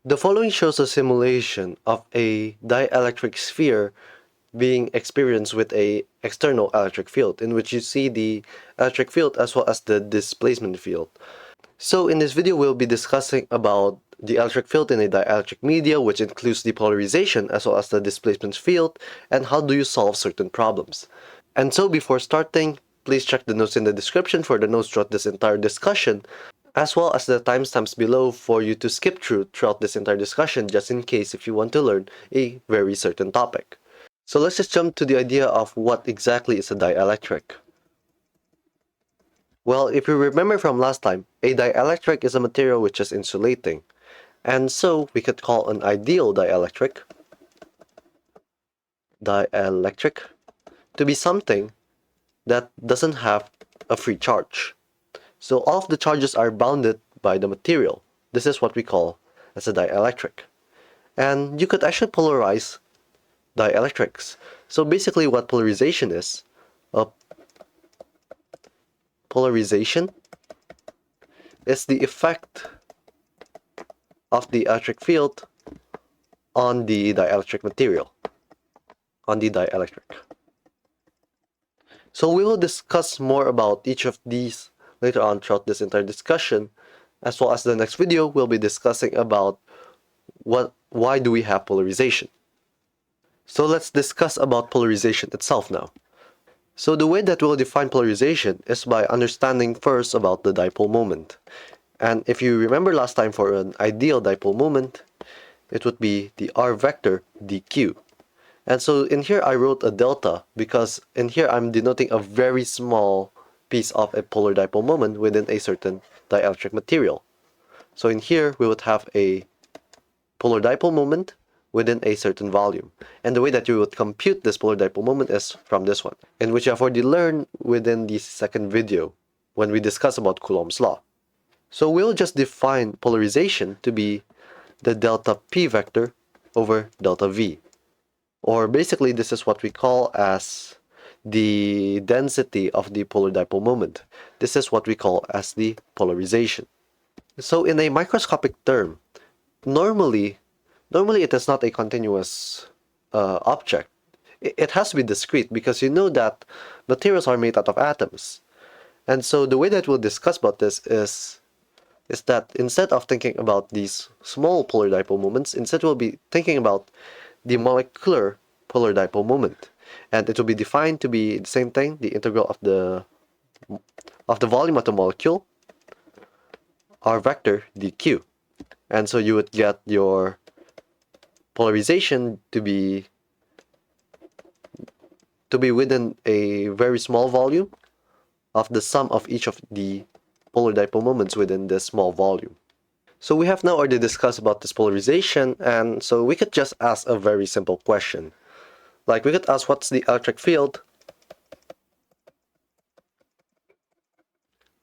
The following shows a simulation of a dielectric sphere being experienced with a external electric field, in which you see the electric field as well as the displacement field. So in this video, we'll be discussing about the electric field in a dielectric media, which includes the polarization as well as the displacement field, and how do you solve certain problems. And so before starting, please check the notes in the description for the notes throughout this entire discussion, as well as the timestamps below for you to skip throughout this entire discussion, just in case if you want to learn a very certain topic. So let's just jump to the idea of what exactly is a dielectric. Well, if you remember from last time, a dielectric is a material which is insulating. And so we could call an ideal dielectric to be something that doesn't have a free charge. So all of the charges are bounded by the material. This is what we call as a dielectric. And you could actually polarize dielectrics. So basically what polarization is, polarization is the effect of the electric field on the dielectric material, on the dielectric. So we will discuss more about each of these later on throughout this entire discussion, as well as the next video we'll be discussing about why do we have polarization. So let's discuss about polarization itself now. So the way that we'll define polarization is by understanding first about the dipole moment. And if you remember last time, for an ideal dipole moment, it would be the r vector dq. And so in here I wrote a delta because in here I'm denoting a very small piece of a polar dipole moment within a certain dielectric material. So in here we would have a polar dipole moment within a certain volume. And the way that you would compute this polar dipole moment is from this one, in which you have already learned within the second video when we discuss about Coulomb's law. So we'll just define polarization to be the delta p vector over delta v. Or basically this is what we call as the density of the polar dipole moment. This is what we call as the polarization. So in a microscopic term, normally it is not a continuous object. It has to be discrete because you know that materials are made out of atoms. And so the way that we'll discuss about this is that instead of thinking about these small polar dipole moments, instead we'll be thinking about the molecular polar dipole moment. And it will be defined to be the same thing, the integral of the volume of the molecule, r vector dq. And so you would get your polarization to be within a very small volume of the sum of each of the polar dipole moments within this small volume. So we have now already discussed about this polarization, and so we could just ask a very simple question. Like we could ask, what's the electric field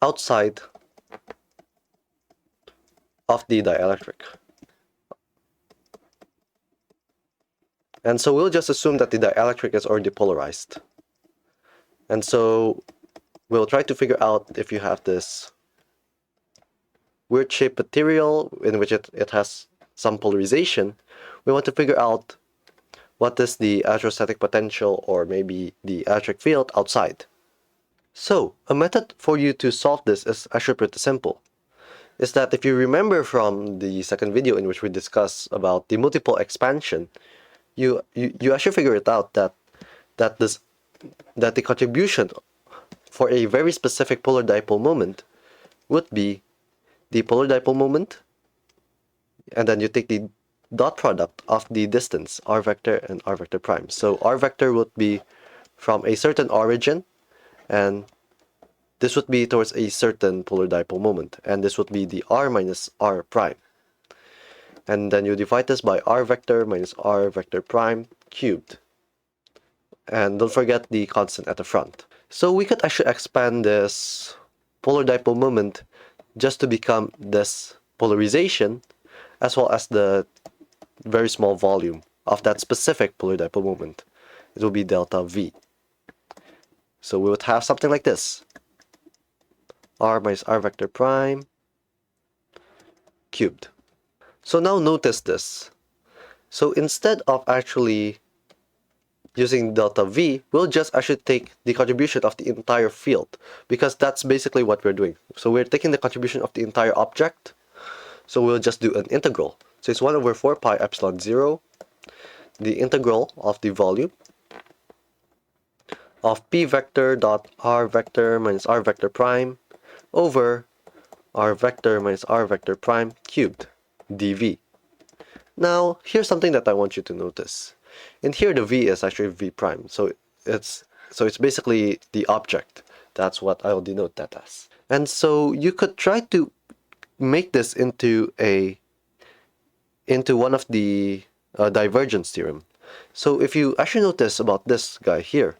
outside of the dielectric? And so we'll just assume that the dielectric is already polarized. And so we'll try to figure out if you have this weird shaped material in which it has some polarization. We want to figure out what is the electrostatic potential or maybe the electric field outside. So a method for you to solve this is actually pretty simple. Is that if you remember from the second video in which we discussed about the multiple expansion, you actually figure it out that the contribution for a very specific polar dipole moment would be the polar dipole moment, and then you take the dot product of the distance r vector and r vector prime. So r vector would be from a certain origin, and this would be towards a certain polar dipole moment, and this would be the r minus r prime. And then you divide this by r vector minus r vector prime cubed. And don't forget the constant at the front. So we could actually expand this polar dipole moment just to become this polarization, as well as the very small volume of that specific polar dipole moment. It will be delta V. So we would have something like this. R minus r vector prime cubed. So now notice this. So instead of actually using delta V, we'll just actually take the contribution of the entire field, because that's basically what we're doing. So we're taking the contribution of the entire object. So we'll just do an integral. So it's 1 over 4 pi epsilon 0, the integral of the volume of p vector dot r vector minus r vector prime over r vector minus r vector prime cubed dv. Now, here's something that I want you to notice. In here, the v is actually v prime, so it's basically the object. That's what I'll denote that as. And so you could try to make this into one of the divergence theorem. So if you actually notice about this guy here,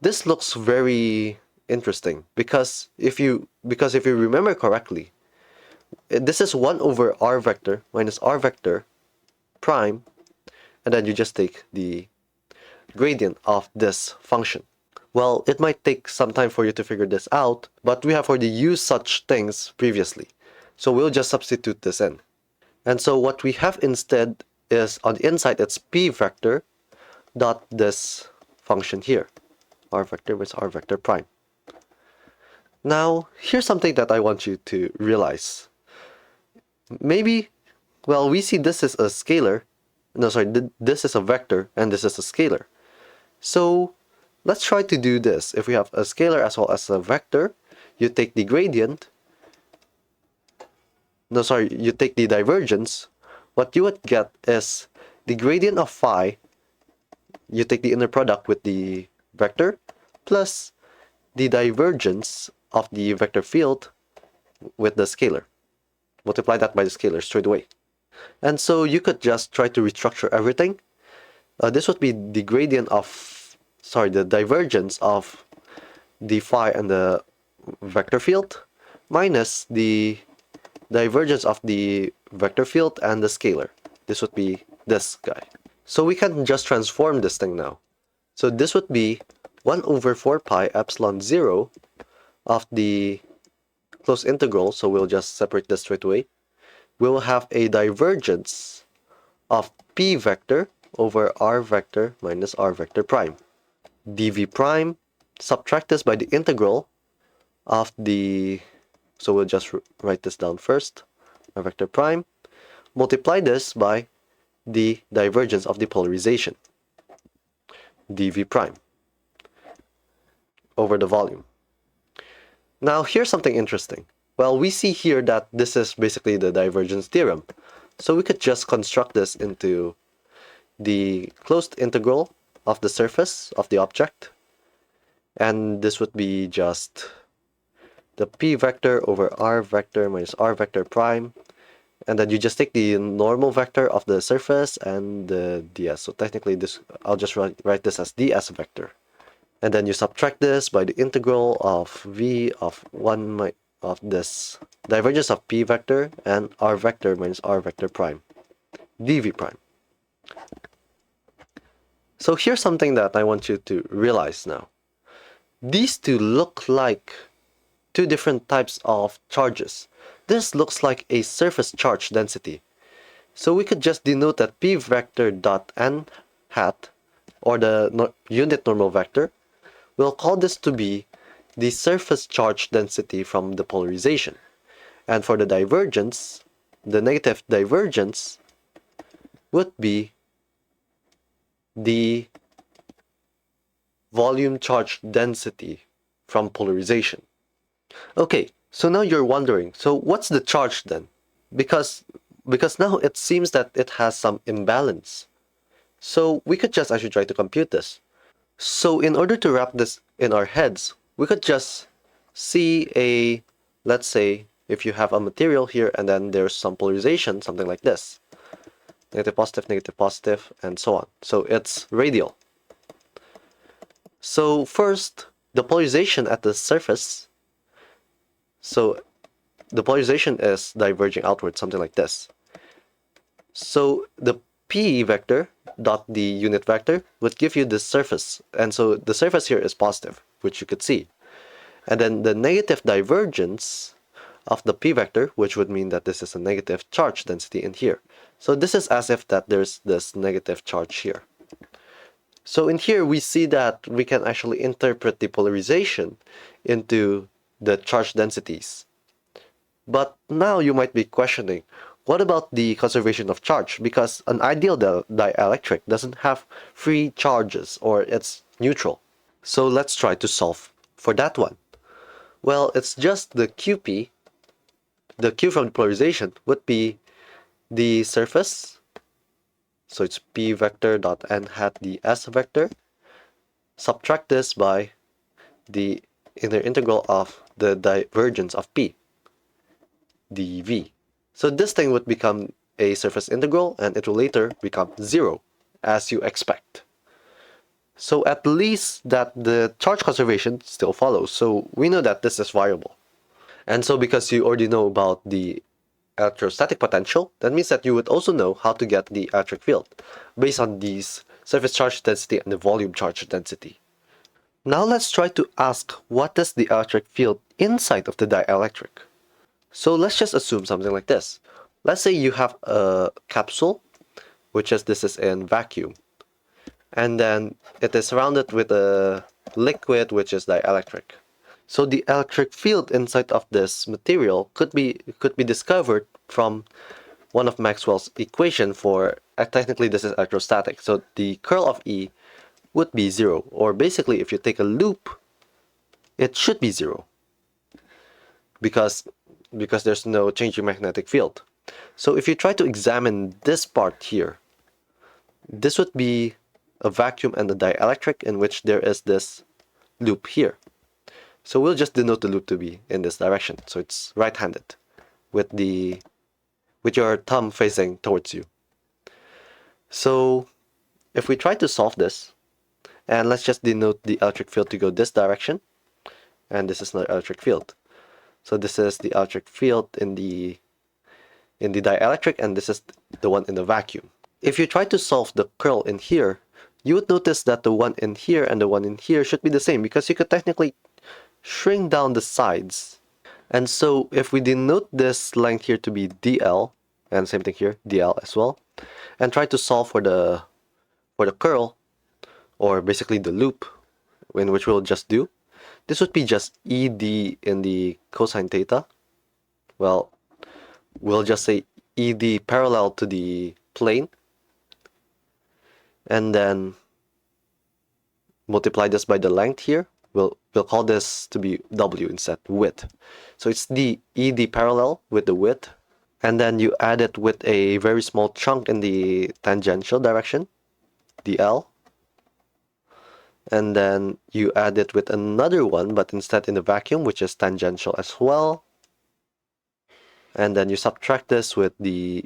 this looks very interesting, because if you remember correctly, this is 1 over r vector minus r vector prime, and then you just take the gradient of this function. Well, it might take some time for you to figure this out, but we have already used such things previously. So we'll just substitute this in. And so what we have instead is, on the inside, it's p vector dot this function here, r vector minus r vector prime. Now, here's something that I want you to realize. Maybe, well, we see this is a scalar. No, sorry, this is a vector, and this is a scalar. So let's try to do this. If we have a scalar as well as a vector, you take the gradient. No, sorry, you take the divergence. What you would get is the gradient of phi. You take the inner product with the vector plus the divergence of the vector field with the scalar. Multiply that by the scalar straight away. And so you could just try to restructure everything. This would be the gradient of, the divergence of the phi and the vector field minus the divergence of the vector field and the scalar. This would be this guy. So we can just transform this thing now. So this would be 1 over 4 pi epsilon 0 of the closed integral, so we'll just separate this straight away. We'll have a divergence of p vector over r vector minus r vector prime. dv prime, subtract this by the integral of the, so we'll just write this down first, r vector prime, multiply this by the divergence of the polarization, dv prime, over the volume. Now, here's something interesting. Well, we see here that this is basically the divergence theorem. So we could just construct this into the closed integral of the surface of the object. And this would be just the p vector over r vector minus r vector prime. And then you just take the normal vector of the surface and the ds. So technically, this, I'll just write this as ds vector. And then you subtract this by the integral of v of 1 of this divergence of p vector and r vector minus r vector prime, dv prime. So here's something that I want you to realize now. These two look like two different types of charges. This looks like a surface charge density. So we could just denote that p vector dot n hat, or the unit normal vector, we'll call this to be the surface charge density from the polarization. And for the divergence, the negative divergence would be the volume charge density from polarization. Okay, so now you're wondering, so what's the charge then? Because now it seems that it has some imbalance. So we could just actually try to compute this. So in order to wrap this in our heads, we could just see a, let's say, if you have a material here and then there's some polarization, something like this. Negative, positive, and so on. So it's radial. So first, the polarization at the surface, so the polarization is diverging outward, something like this. So the p vector dot the unit vector would give you this surface, and so the surface here is positive, which you could see. And then the negative divergence of the p vector, which would mean that this is a negative charge density in here. So this is as if that there's this negative charge here. So in here we see that we can actually interpret the polarization into the charge densities. But now you might be questioning, what about the conservation of charge? Because an ideal dielectric doesn't have free charges, or it's neutral. So let's try to solve for that one. Well, it's just the QP. The Q from the polarization would be the surface. So it's p vector dot n hat ds vector. Subtract this by the inner integral of the divergence of p, dv. So this thing would become a surface integral, and it will later become 0, as you expect. So at least that the charge conservation still follows. So we know that this is variable. And so because you already know about the electrostatic potential, that means that you would also know how to get the electric field based on these surface charge density and the volume charge density. Now let's try to ask, what is the electric field inside of the dielectric? So let's just assume something like this. Let's say you have a capsule, which is this is in vacuum, and then it is surrounded with a liquid, which is dielectric. So the electric field inside of this material could be discovered from one of Maxwell's equation for, technically this is electrostatic. So the curl of E would be 0, or basically if you take a loop, it should be 0, because there's no changing magnetic field. So if you try to examine this part here, this would be a vacuum and a dielectric in which there is this loop here. So we'll just denote the loop to be in this direction. So it's right-handed with your thumb facing towards you. So if we try to solve this, and let's just denote the electric field to go this direction, and this is not electric field. So this is the electric field in the dielectric, and this is the one in the vacuum. If you try to solve the curl in here, you would notice that the one in here and the one in here should be the same, because you could technically shrink down the sides. And so if we denote this length here to be dl, and same thing here, dl as well, and try to solve for the curl, or basically the loop, in which we'll just do, this would be just ed in the cosine theta. Well, we'll just say ed parallel to the plane, and then multiply this by the length here. We'll call this to be w instead, width. So it's the ed parallel with the width, and then you add it with a very small chunk in the tangential direction, dl, and then you add it with another one, but instead in the vacuum, which is tangential as well, and then you subtract this with the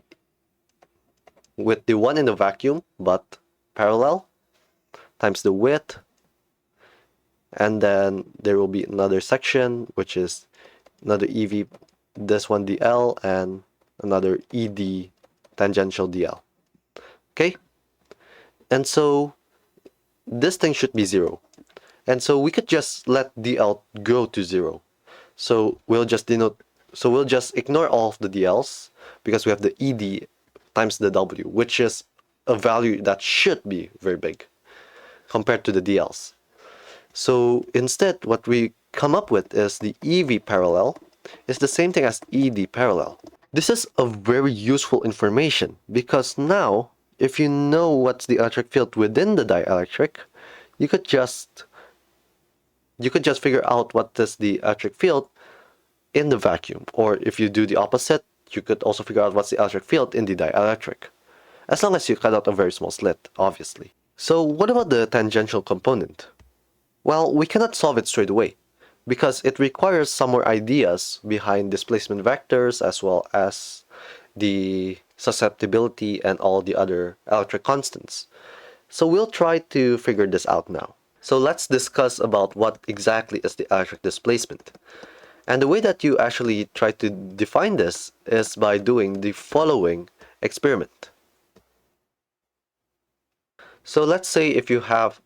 one in the vacuum but parallel times the width, and then there will be another section which is another EV, this one dl, and another ED tangential dl. Okay, and so this thing should be 0, and so we could just let dl go to 0. So we'll just ignore all of the dl's, because we have the ed times the w, which is a value that should be very big compared to the dl's. So instead, what we come up with is the EV parallel is the same thing as ED parallel. This is a very useful information, because now if you know what's the electric field within the dielectric, you could just figure out what is the electric field in the vacuum. Or if you do the opposite, you could also figure out what's the electric field in the dielectric, as long as you cut out a very small slit, obviously. So what about the tangential component? Well, we cannot solve it straight away, because it requires some more ideas behind displacement vectors, as well as the susceptibility and all the other electric constants. So we'll try to figure this out now. So let's discuss about what exactly is the electric displacement. And the way that you actually try to define this is by doing the following experiment. So let's say if you have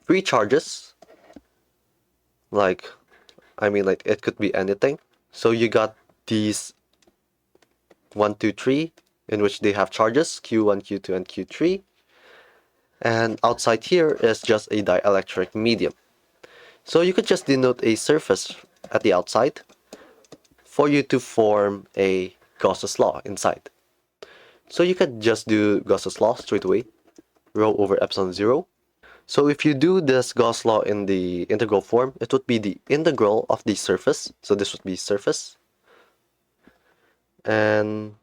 3 charges, like it could be anything. So you got these 1, 2, 3, in which they have charges Q1, Q2, and Q3. And outside here is just a dielectric medium. So you could just denote a surface at the outside for you to form a Gauss's law inside. So you could just do Gauss's law straight away, rho over epsilon 0. So if you do this Gauss law in the integral form, it would be the integral of the surface. So this would be surface. And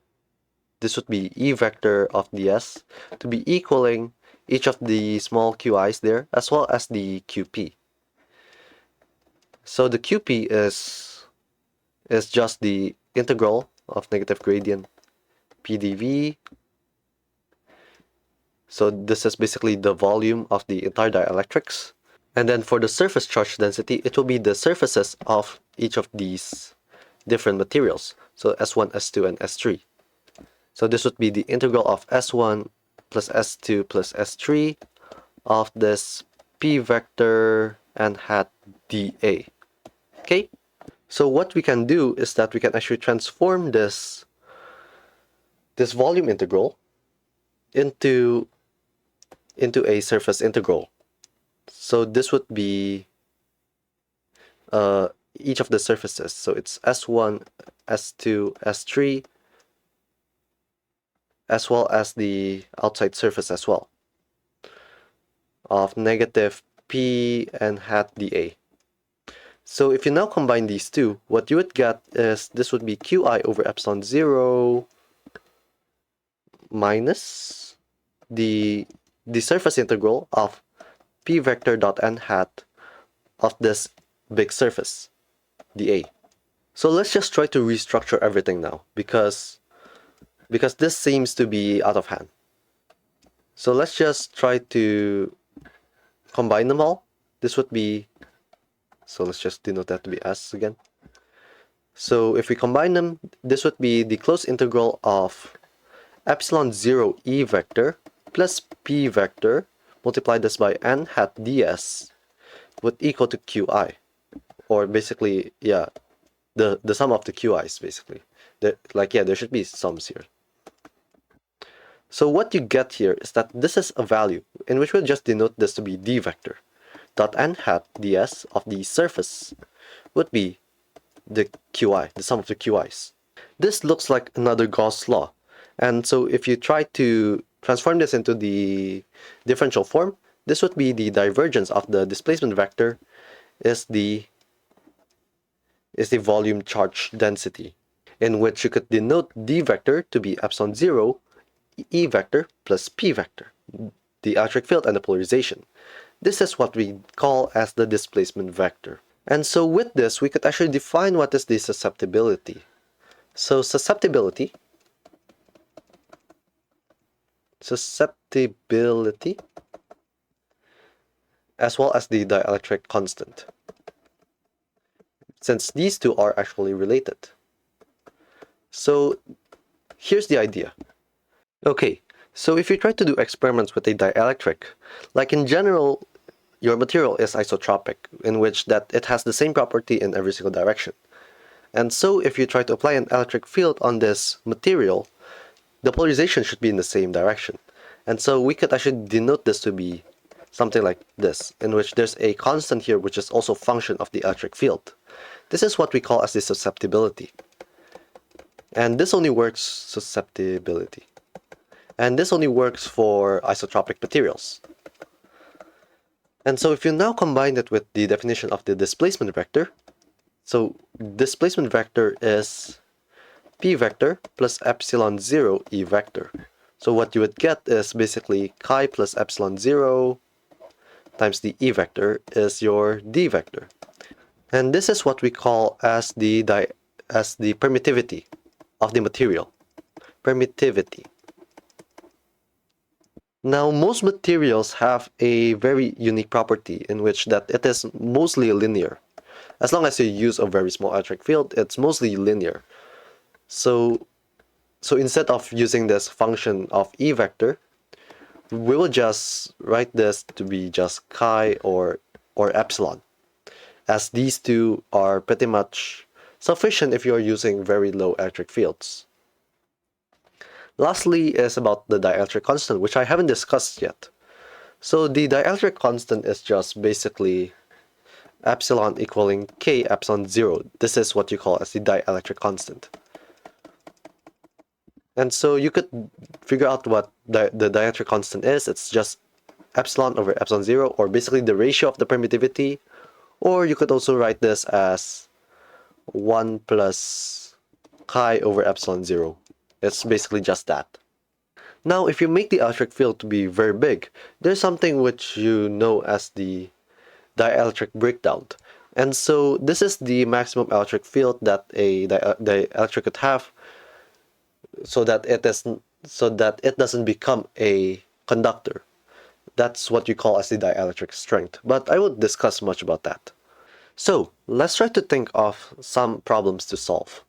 this would be E vector of ds to be equaling each of the small qi's there as well as the qp. So the qp is just the integral of negative gradient pdv. So this is basically the volume of the entire dielectrics. And then for the surface charge density, it will be the surfaces of each of these different materials. So S1, S2, and S3. So this would be the integral of S1 plus S2 plus S3 of this P vector n hat dA. Okay? So what we can do is that we can actually transform this volume integral into a surface integral. So this would be each of the surfaces. So it's S1, S2, S3, as well as the outside surface as well of negative P n hat dA. So if you now combine these two, what you would get is this would be Qi over epsilon 0 minus the surface integral of P vector dot n hat of this big surface, dA. So let's just try to restructure everything now because this seems to be out of hand. So let's just try to combine them all. This would be, so let's just denote that to be S again. So if we combine them, this would be the closed integral of epsilon 0 E vector plus P vector multiplied this by n hat ds would equal to Qi. Or basically, yeah, the sum of the Qi's basically. There should be sums here. So what you get here is that this is a value in which we'll just denote this to be d vector dot n hat ds of the surface would be the Qi, the sum of the Qi's. This looks like another Gauss law. And so if you try to transform this into the differential form, this would be the divergence of the displacement vector is the volume charge density, in which you could denote d vector to be epsilon 0 E vector plus P vector, the electric field and the polarization. This is what we call as the displacement vector. And so with this, we could actually define what is the susceptibility. So susceptibility as well as the dielectric constant, since these two are actually related. So here's the idea. Okay, so if you try to do experiments with a dielectric, like in general, your material is isotropic, in which that it has the same property in every single direction. And so if you try to apply an electric field on this material, the polarization should be in the same direction. And so we could actually denote this to be something like this, in which there's a constant here which is also a function of the electric field. This is what we call as the susceptibility. And this only works susceptibility. And this only works for isotropic materials. And so if you now combine it with the definition of the displacement vector, so displacement vector is P vector plus epsilon 0 E vector. So what you would get is basically chi plus epsilon 0 times the E vector is your D vector. And this is what we call as the permittivity of the material. Permittivity. Now, most materials have a very unique property in which that it is mostly linear. As long as you use a very small electric field, it's mostly linear. So instead of using this function of E vector, we will just write this to be just chi or epsilon, as these two are pretty much sufficient if you're using very low electric fields. Lastly is about the dielectric constant, which I haven't discussed yet. So the dielectric constant is just basically epsilon equaling k epsilon 0. This is what you call as the dielectric constant. And so you could figure out what the dielectric constant is. It's just epsilon over epsilon 0, or basically the ratio of the permittivity. Or you could also write this as 1 plus chi over epsilon 0. It's basically just that. Now, if you make the electric field to be very big, there's something which you know as the dielectric breakdown. And so this is the maximum electric field that a dielectric could have, so that it doesn't become a conductor. That's what you call as the dielectric strength. But I won't discuss much about that. So let's try to think of some problems to solve.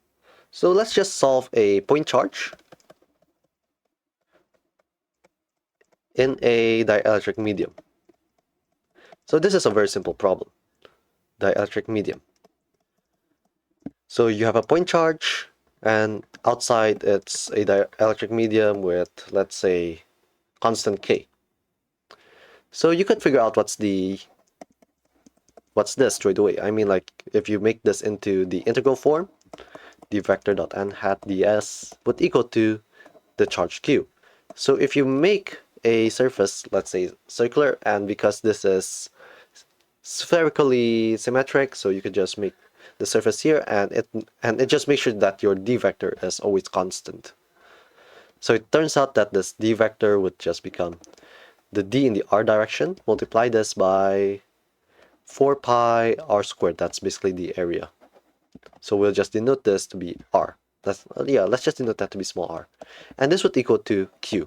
So let's just solve a point charge in a dielectric medium. So this is a very simple problem. Dielectric medium. So you have a point charge, and outside it's a dielectric medium with, let's say, constant k. So you could figure out what's this straight away. I mean, like, if you make this into the integral form, the vector dot n hat ds would equal to the charge q. So if you make a surface, let's say circular, and because this is spherically symmetric, so you could just make the surface here, and it just makes sure that your d vector is always constant. So it turns out that this d vector would just become the d in the r direction, multiply this by 4 pi r squared. That's basically the area. So we'll just denote this to be r. Let's just denote that to be small r. And this would equal to q.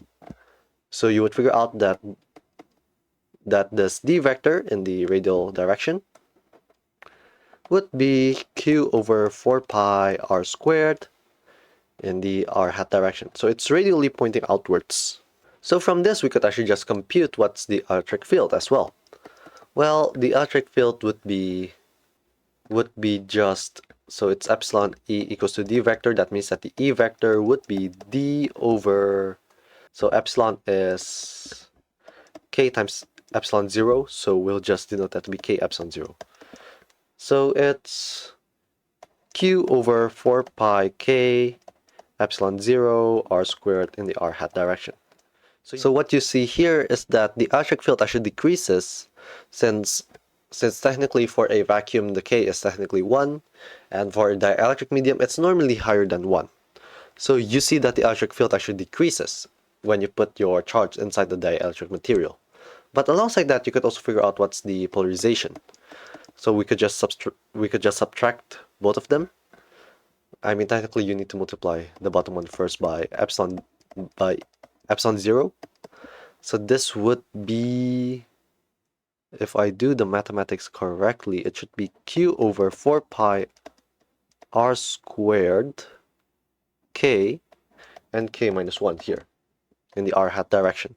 So you would figure out that this d vector in the radial direction would be q over 4 pi r squared in the r hat direction. So it's radially pointing outwards. So from this, we could actually just compute what's the electric field as well. Well, the electric field would be just, so it's epsilon E equals to d vector. That means that the E vector would be d over, so epsilon is k times epsilon 0, so we'll just denote that to be k epsilon 0. So it's q over 4 pi k epsilon 0 r squared in the r hat direction. So what you see here is that the electric field actually decreases since technically for a vacuum the k is technically 1, and for a dielectric medium it's normally higher than 1. So you see that the electric field actually decreases when you put your charge inside the dielectric material. But alongside that, you could also figure out what's the polarization. So we could just subtract both of them. I mean, technically you need to multiply the bottom one first by epsilon 0. So this would be, if I do the mathematics correctly, it should be q over 4 pi r squared k, and k minus 1 here in the r hat direction.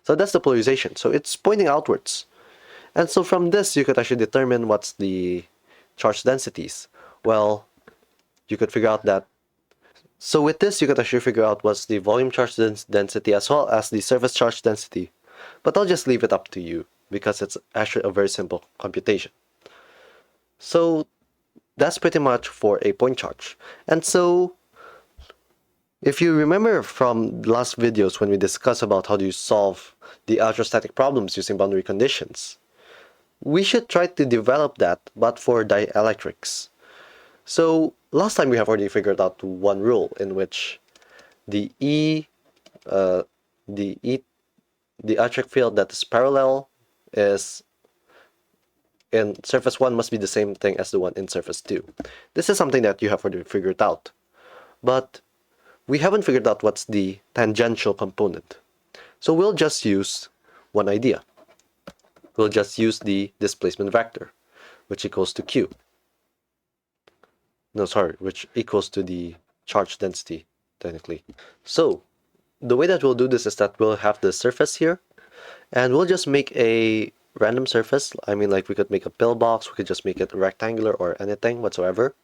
So that's the polarization. So it's pointing outwards. And so from this, you could actually determine what's the charge densities. Well, you could figure out that. So with this, you could actually figure out what's the volume charge density as well as the surface charge density. But I'll just leave it up to you because it's actually a very simple computation. So that's pretty much for a point charge. And so if you remember from last videos when we discussed about how do you solve the electrostatic problems using boundary conditions, we should try to develop that, but for dielectrics. So last time we have already figured out one rule in which the electric field that is parallel is in surface 1 must be the same thing as the one in surface 2. This is something that you have already figured out. But we haven't figured out what's the tangential component. So we'll just use one idea. We'll just use the displacement vector, which equals to q. Which equals to the charge density, technically. So the way that we'll do this is that we'll have the surface here, and we'll just make a random surface. I mean, like, we could make a pillbox, we could just make it rectangular or anything whatsoever.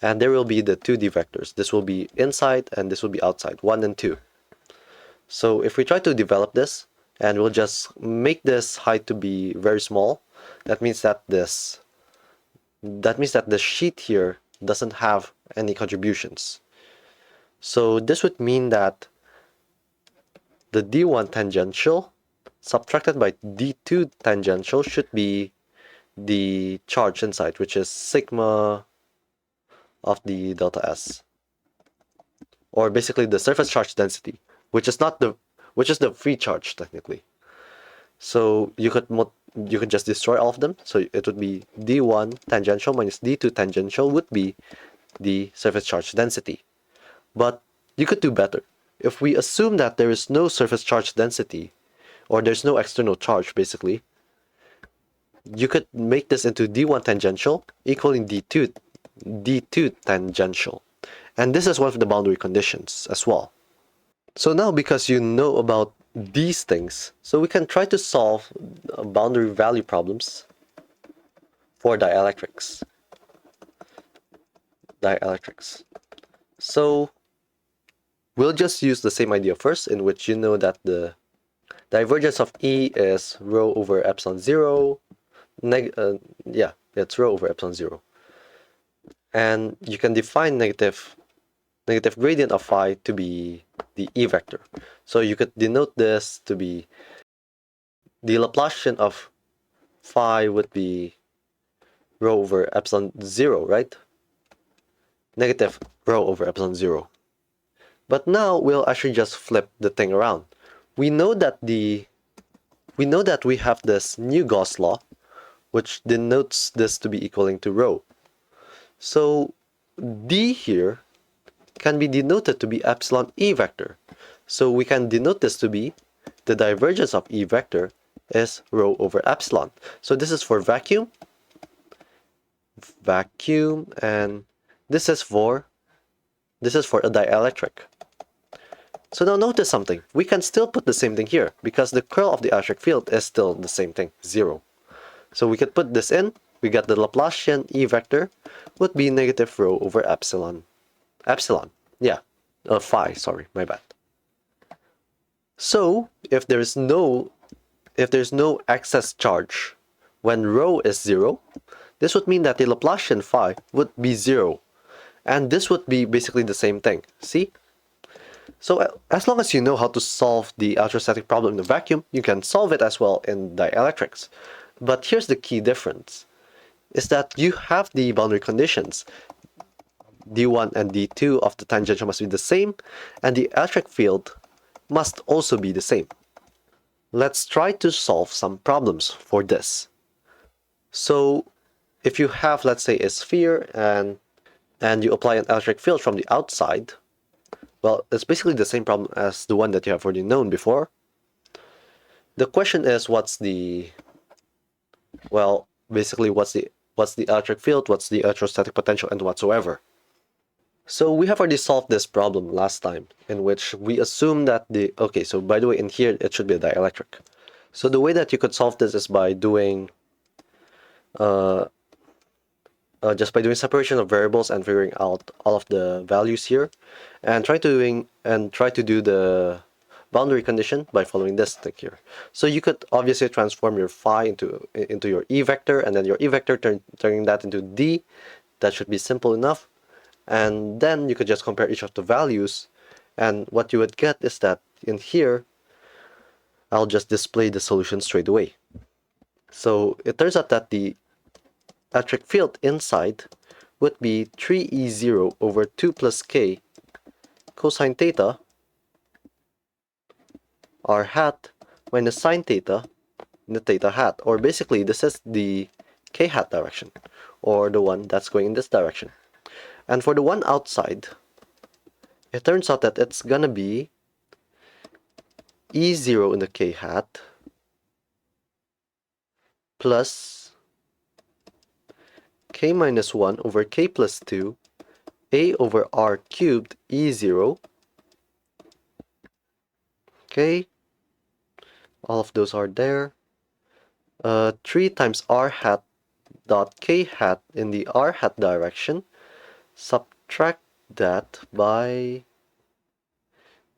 And there will be the 2D vectors. This will be inside and this will be outside, 1 and 2. So if we try to develop this, and we'll just make this height to be very small, that means that the sheet here doesn't have any contributions. So this would mean that the D1 tangential subtracted by D2 tangential should be the charge inside, which is sigma of the delta S, or basically the surface charge density, which is the free charge technically. So you could just destroy all of them. So it would be D1 tangential minus D2 tangential would be the surface charge density. But you could do better. If we assume that there is no surface charge density, or there's no external charge basically, you could make this into D1 tangential equaling D2 tangential. And this is one of the boundary conditions as well. So now, because you know about these things, so we can try to solve boundary value problems for dielectrics. So we'll just use the same idea first, in which you know that the divergence of E is rho over epsilon 0. It's rho over epsilon 0. And you can define negative gradient of phi to be the E vector. So you could denote this to be the Laplacian of phi would be rho over epsilon 0, right? Negative rho over epsilon 0. But now we'll actually just flip the thing around. We know that we have this new Gauss law, which denotes this to be equaling to rho. So D here can be denoted to be epsilon E vector. So we can denote this to be the divergence of E vector is rho over epsilon. So this is for vacuum, and this is for a dielectric. So now notice something. We can still put the same thing here because the curl of the electric field is still the same thing, 0. So we could put this in. We got the Laplacian E vector would be negative rho over epsilon. Phi, sorry, my bad. So if there's no excess charge when rho is 0, this would mean that the Laplacian phi would be 0. And this would be basically the same thing. See? So as long as you know how to solve the electrostatic problem in the vacuum, you can solve it as well in dielectrics. But here's the key difference, is that you have the boundary conditions. D1 and D2 of the tangential must be the same, and the electric field must also be the same. Let's try to solve some problems for this. So if you have, let's say, a sphere and you apply an electric field from the outside, well, it's basically the same problem as the one that you have already known before. The question is, what's the electric field, what's the electrostatic potential, and whatsoever. So we have already solved this problem last time, in which we assume that so by the way, in here it should be a dielectric. So the way that you could solve this is by doing just by doing separation of variables and figuring out all of the values here, and try to do the boundary condition by following this thing here. So you could obviously transform your phi into your E vector, and then your E vector turning that into D. That should be simple enough. And then you could just compare each of the values, and what you would get is that in here, I'll just display the solution straight away. So it turns out that the electric field inside would be 3E0 over 2 plus k cosine theta r hat minus sine theta in the theta hat, or basically this is the k hat direction, or the one that's going in this direction. And for the one outside, it turns out that it's gonna be E0 in the k hat plus k minus 1 over k plus 2 a over r cubed E0. Okay, all of those are there. 3 times r hat dot k hat in the r hat direction. subtract that by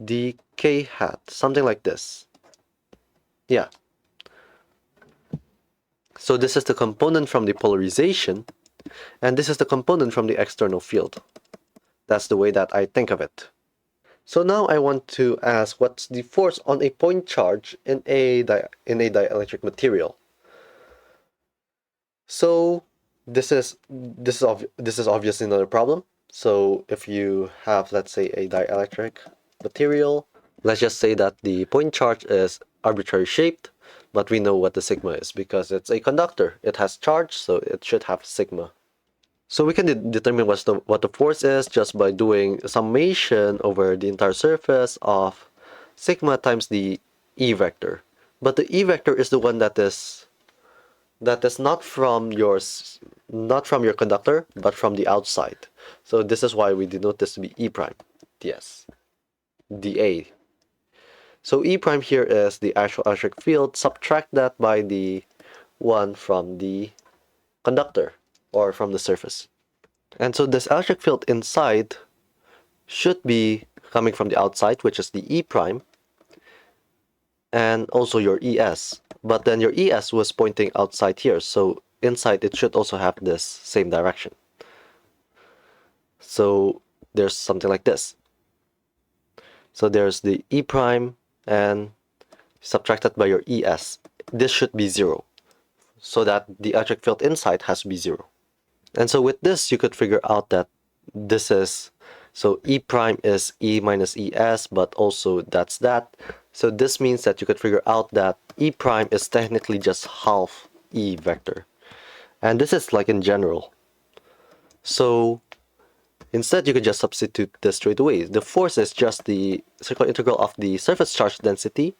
the k hat, something like this. Yeah. So this is the component from the polarization, and this is the component from the external field. That's the way that I think of it. So now I want to ask, what's the force on a point charge in a dielectric material? So this is obviously not a problem. So if you have, let's say, a dielectric material, let's just say that the point charge is arbitrarily shaped, but we know what the sigma is because it's a conductor. It has charge, so it should have sigma. So we can determine what the force is just by doing summation over the entire surface of sigma times the E vector. But the E vector is the one that is not from your conductor, but from the outside. So this is why we denote this to be E prime. Yes. dA. So E prime here is the actual electric field. Subtract that by the one from the conductor or from the surface. And so this electric field inside should be coming from the outside, which is the E prime, and also your ES. But then your ES was pointing outside here, so inside it should also have this same direction. So there's something like this. So there's the E prime and subtracted by your ES. This should be 0, so that the electric field inside has to be 0. And so with this, you could figure out that this is, so E prime is E minus ES, but also that's that. So this means that you could figure out that E prime is technically just half E vector. And this is like in general. So instead, you could just substitute this straight away. The force is just the circular integral of the surface charge density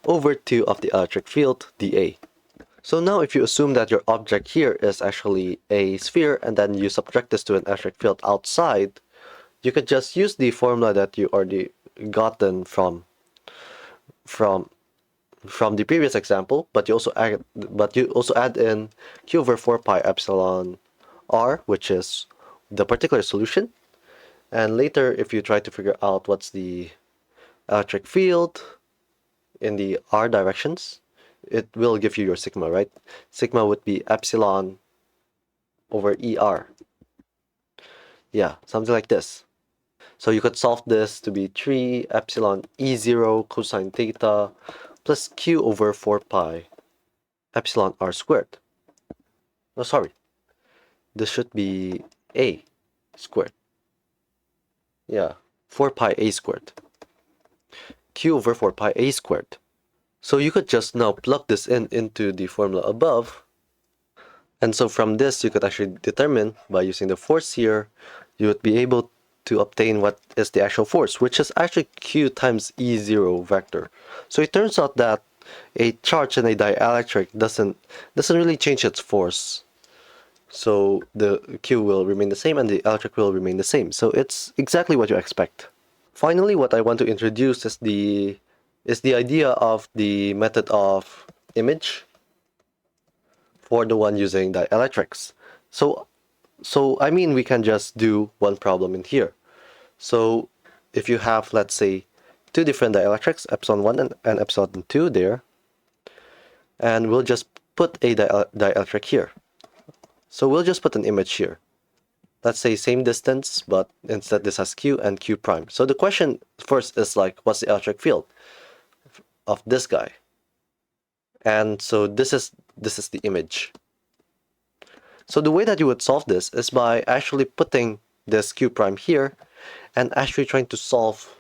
over 2 of the electric field, dA. So now if you assume that your object here is actually a sphere and then you subtract this to an electric field outside, you could just use the formula that you already gotten from the previous example, but you also add in q over 4 pi epsilon r, which is the particular solution. And later, if you try to figure out what's the electric field in the r directions, it will give you your sigma, right? Sigma would be epsilon over ER. Yeah, something like this. So you could solve this to be 3 epsilon E0 cosine theta plus q over 4 pi epsilon r squared. Oh, sorry. This should be a squared. Yeah, 4 pi a squared. Q over 4 pi a squared. So you could just now plug this into the formula above. And so from this, you could actually determine, by using the force here, you would be able to obtain what is the actual force, which is actually Q times E0 vector. So it turns out that a charge in a dielectric doesn't really change its force. So the Q will remain the same and the electric will remain the same. So it's exactly what you expect. Finally, what I want to introduce is the idea of the method of image for the one using dielectrics. So I mean, we can just do one problem in here. So if you have, let's say, two different dielectrics, epsilon 1 and epsilon 2 there, and we'll just put a dielectric here. So we'll just put an image here. Let's say same distance, but instead this has Q and Q prime. So the question first is like, what's the electric field of this guy? And so this is the image. So the way that you would solve this is by actually putting this Q prime here and actually trying to solve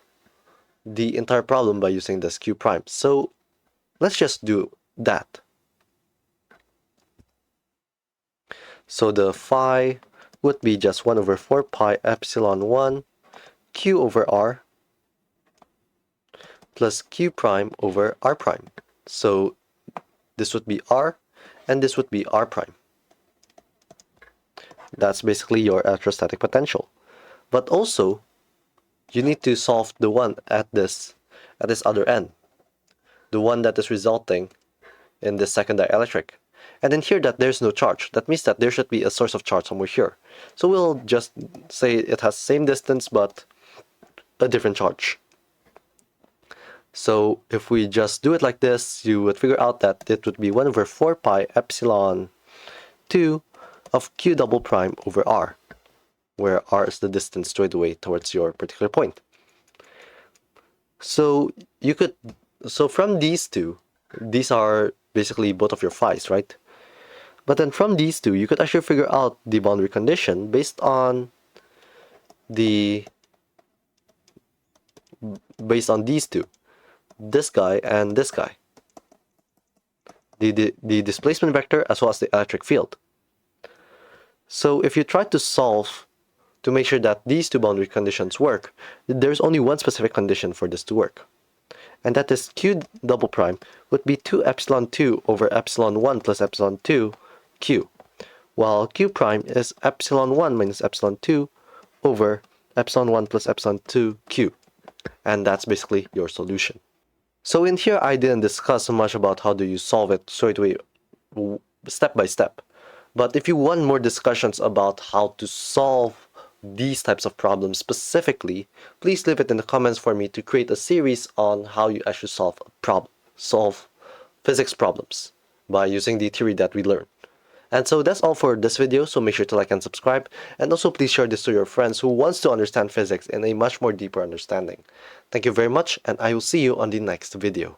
the entire problem by using this Q prime. So let's just do that. So the phi would be just 1 over 4 pi epsilon 1 Q over R plus Q prime over R prime. So this would be R and this would be R prime. That's basically your electrostatic potential. But also, you need to solve the one at this other end, the one that is resulting in this second dielectric. And then here that there's no charge. That means that there should be a source of charge somewhere here. So we'll just say it has same distance but a different charge. So if we just do it like this, you would figure out that it would be 1 over 4 pi epsilon 2 of q double prime over r, where r is the distance straight away towards your particular point. So from these two, these are basically both of your phi's, right? But then from these two, you could actually figure out the boundary condition based on these two, this guy and this guy, the displacement vector as well as the electric field. So if you try to solve to make sure that these two boundary conditions work, there's only one specific condition for this to work. And that is q double prime would be 2 epsilon 2 over epsilon 1 plus epsilon 2 q, while q prime is epsilon 1 minus epsilon 2 over epsilon 1 plus epsilon 2 q. And that's basically your solution. So in here, I didn't discuss so much about how do you solve it straight away, step by step. But if you want more discussions about how to solve these types of problems specifically, please leave it in the comments for me to create a series on how you actually solve physics problems by using the theory that we learned. And so that's all for this video, so make sure to like and subscribe, and also please share this to your friends who wants to understand physics in a much more deeper understanding. Thank you very much, and I will see you on the next video.